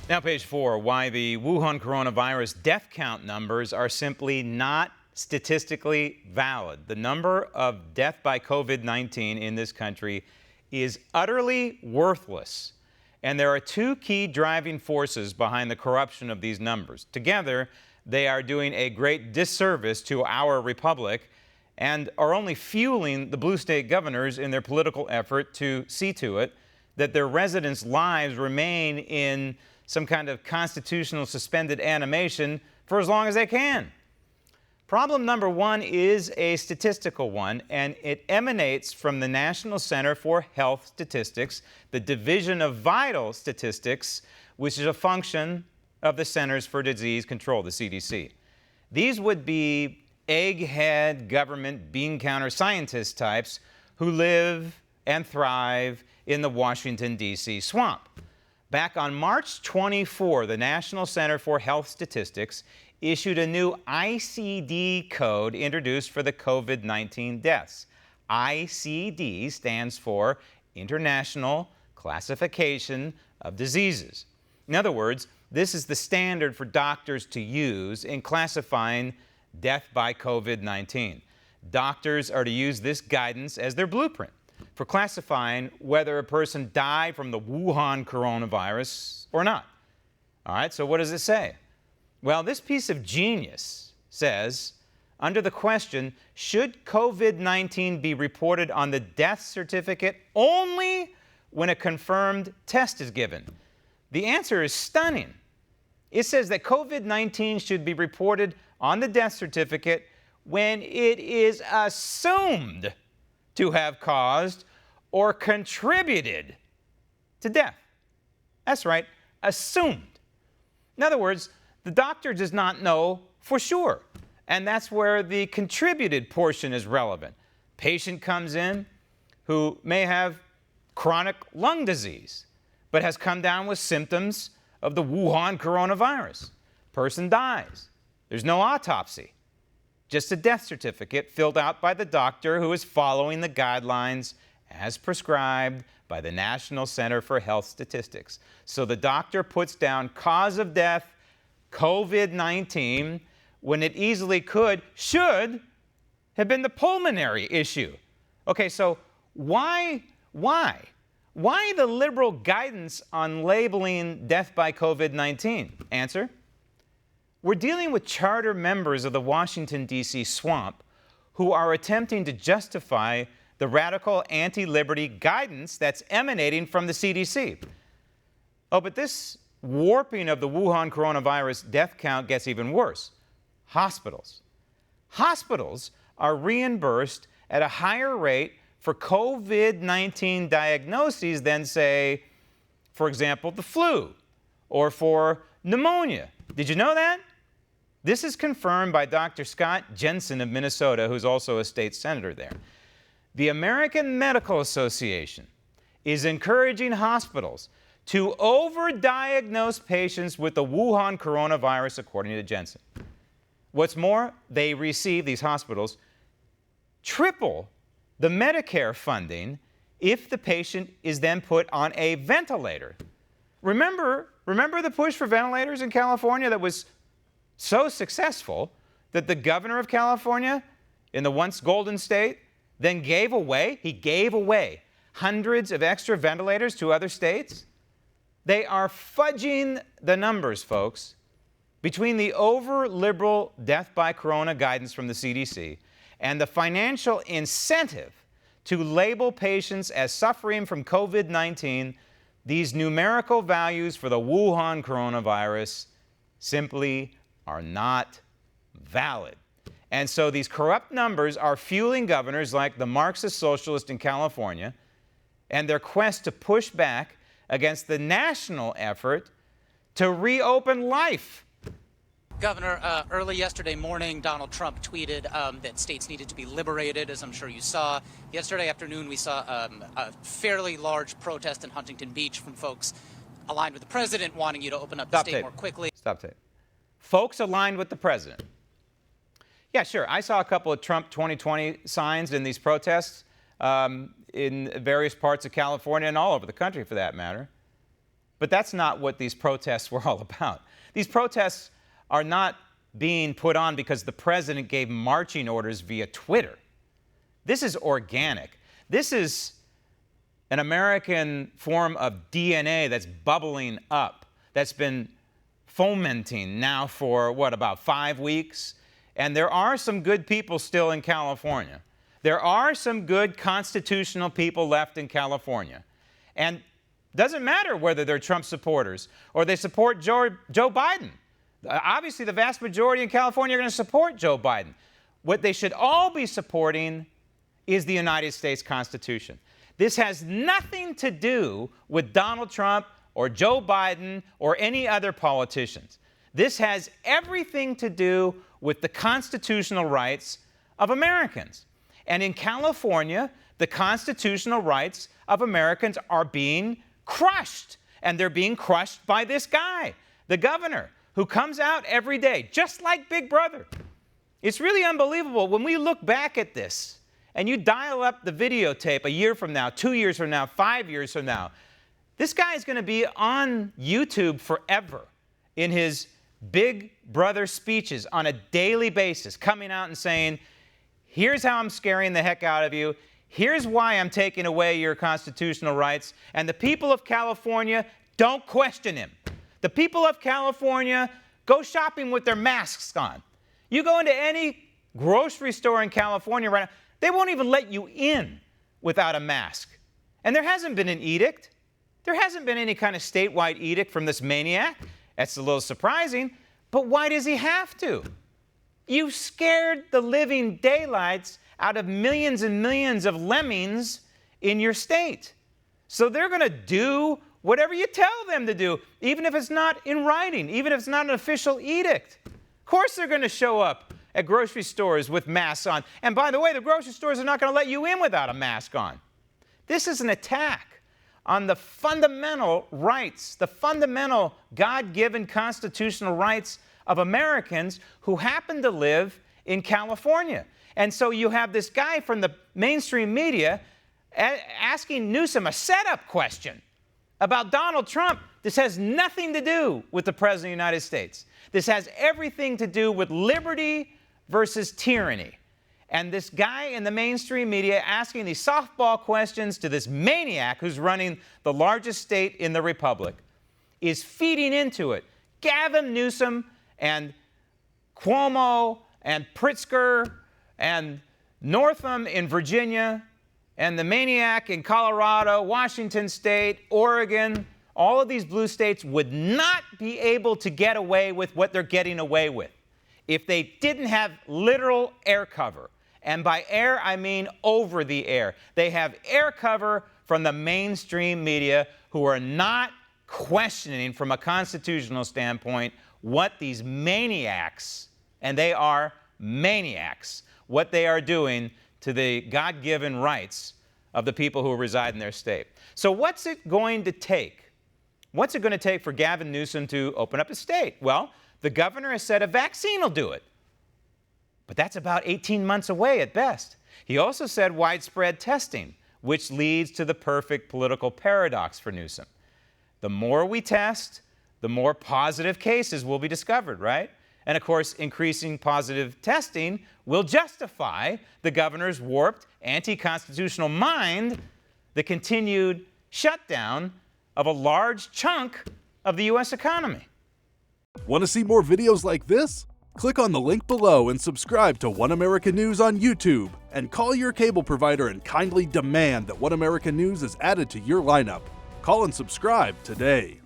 Now, page 4, why the Wuhan coronavirus death count numbers are simply not statistically valid. The number of death by COVID-19 in this country is utterly worthless. And there are two key driving forces behind the corruption of these numbers. Together, they are doing a great disservice to our republic and are only fueling the blue state governors in their political effort to see to it that their residents' lives remain in some kind of constitutional suspended animation for as long as they can. Problem number one is a statistical one, and it emanates from the National Center for Health Statistics, the Division of Vital Statistics, which is a function of the Centers for Disease Control, the CDC. These would be egghead government bean counter scientist types who live and thrive in the Washington, D.C. swamp. Back on March 24, the National Center for Health Statistics issued a new ICD code introduced for the COVID-19 deaths. ICD stands for International Classification of Diseases. In other words, this is the standard for doctors to use in classifying death by COVID-19. Doctors are to use this guidance as their blueprint for classifying whether a person died from the Wuhan coronavirus or not. All right, so what does it say? Well, this piece of genius says, under the question, should COVID-19 be reported on the death certificate only when a confirmed test is given? The answer is stunning. It says that COVID-19 should be reported on the death certificate when it is assumed to have caused or contributed to death. That's right, assumed. In other words, the doctor does not know for sure, and that's where the contributed portion is relevant. Patient comes in who may have chronic lung disease, but has come down with symptoms of the Wuhan coronavirus. Person dies. There's no autopsy, just a death certificate filled out by the doctor who is following the guidelines as prescribed by the National Center for Health Statistics. So the doctor puts down cause of death, COVID-19, when it easily should have been the pulmonary issue. Okay, so why the liberal guidance on labeling death by COVID-19? Answer: we're dealing with charter members of the Washington, D.C. swamp who are attempting to justify the radical anti-liberty guidance that's emanating from the CDC. Oh, but this warping of the Wuhan coronavirus death count gets even worse. Hospitals. Hospitals are reimbursed at a higher rate for COVID-19 diagnoses than, say, for example, the flu or for pneumonia. Did you know that? This is confirmed by Dr. Scott Jensen of Minnesota, who's also a state senator there. The American Medical Association is encouraging hospitals to overdiagnose patients with the Wuhan coronavirus, according to Jensen. What's more, they receive, these hospitals, triple the Medicare funding if the patient is then put on a ventilator. Remember the push for ventilators in California that was so successful that the governor of California, in the once golden state, then gave away hundreds of extra ventilators to other states? They are fudging the numbers, folks. Between the over-liberal death by corona guidance from the CDC and the financial incentive to label patients as suffering from COVID-19, these numerical values for the Wuhan coronavirus simply are not valid. And so these corrupt numbers are fueling governors like the Marxist socialist in California and their quest to push back against the national effort to reopen life. Governor, early yesterday morning, Donald Trump tweeted that states needed to be liberated, as I'm sure you saw. Yesterday afternoon, we saw a fairly large protest in Huntington Beach from folks aligned with the president wanting you to open up the state more quickly. Stop tape. Folks aligned with the president. Yeah, sure. I saw a couple of Trump 2020 signs in these protests in various parts of California and all over the country, for that matter. But that's not what these protests were all about. These protests are not being put on because the president gave marching orders via Twitter. This is organic. This is an American form of DNA that's bubbling up, that's been fomenting now for, about 5 weeks? And there are some good people still in California. There are some good constitutional people left in California. And it doesn't matter whether they're Trump supporters or they support Joe Biden. Obviously, the vast majority in California are going to support Joe Biden. What they should all be supporting is the United States Constitution. This has nothing to do with Donald Trump or Joe Biden or any other politicians. This has everything to do with the constitutional rights of Americans. And in California, the constitutional rights of Americans are being crushed. And they're being crushed by this guy, the governor, who comes out every day, just like Big Brother. It's really unbelievable. When we look back at this, and you dial up the videotape a year from now, 2 years from now, 5 years from now, this guy is going to be on YouTube forever in his Big Brother speeches on a daily basis, coming out and saying, here's how I'm scaring the heck out of you. Here's why I'm taking away your constitutional rights. And the people of California don't question him. The people of California go shopping with their masks on. You go into any grocery store in California right now, they won't even let you in without a mask. And there hasn't been an edict. There hasn't been any kind of statewide edict from this maniac. That's a little surprising, but why does he have to? You scared the living daylights out of millions and millions of lemmings in your state. So they're going to do whatever you tell them to do, even if it's not in writing, even if it's not an official edict. Of course they're going to show up at grocery stores with masks on. And by the way, the grocery stores are not going to let you in without a mask on. This is an attack on the fundamental rights, the fundamental God-given constitutional rights of Americans who happen to live in California. And so you have this guy from the mainstream media asking Newsom a setup question about Donald Trump. This has nothing to do with the President of the United States. This has everything to do with liberty versus tyranny. And this guy in the mainstream media asking these softball questions to this maniac who's running the largest state in the republic is feeding into it. Gavin Newsom and Cuomo and Pritzker and Northam in Virginia and the maniac in Colorado, Washington State, Oregon, all of these blue states would not be able to get away with what they're getting away with if they didn't have literal air cover. And by air, I mean over the air. They have air cover from the mainstream media who are not questioning from a constitutional standpoint what these maniacs, and they are maniacs, what they are doing to the God-given rights of the people who reside in their state. So what's it going to take? What's it going to take for Gavin Newsom to open up his state? Well, the governor has said a vaccine will do it. But that's about 18 months away at best. He also said widespread testing, which leads to the perfect political paradox for Newsom. The more we test, the more positive cases will be discovered, right? And of course, increasing positive testing will justify the governor's warped, anti-constitutional mind, the continued shutdown of a large chunk of the U.S. economy. Want to see more videos like this? Click on the link below and subscribe to One American News on YouTube, and call your cable provider and kindly demand that One American News is added to your lineup. Call and subscribe today.